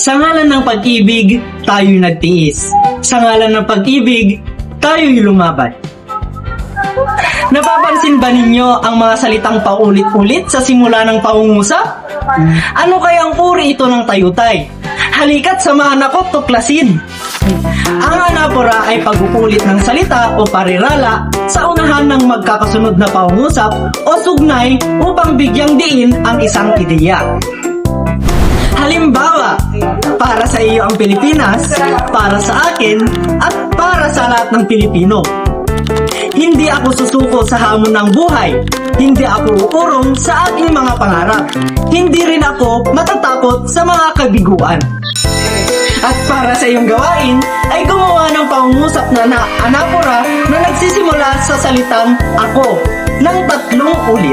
Sa ngalan ng pag-ibig, tayo'y nagtiis. Sa ngalan ng pag-ibig, tayo'y lumaban. Napapansin ba ninyo ang mga salitang paulit-ulit sa simula ng pangungusap? Ano kayang uri ito ng tayutay? Halika't samahan ako tuklasin. Ang anapora ay pag-uulit ng salita o parirala sa unahan ng magkakasunod na pangungusap o sugnay upang bigyang diin ang isang ideya. Halimbawa, para sa iyo ang Pilipinas, para sa akin, at para sa lahat ng Pilipino. Hindi ako susuko sa hamon ng buhay. Hindi ako uurong sa aking mga pangarap. Hindi rin ako matatakot sa mga kabiguan. At para sa iyong gawain, ay gumawa ng pangungusap na anapora na nagsisimula sa salitang ako ng 3 ulit.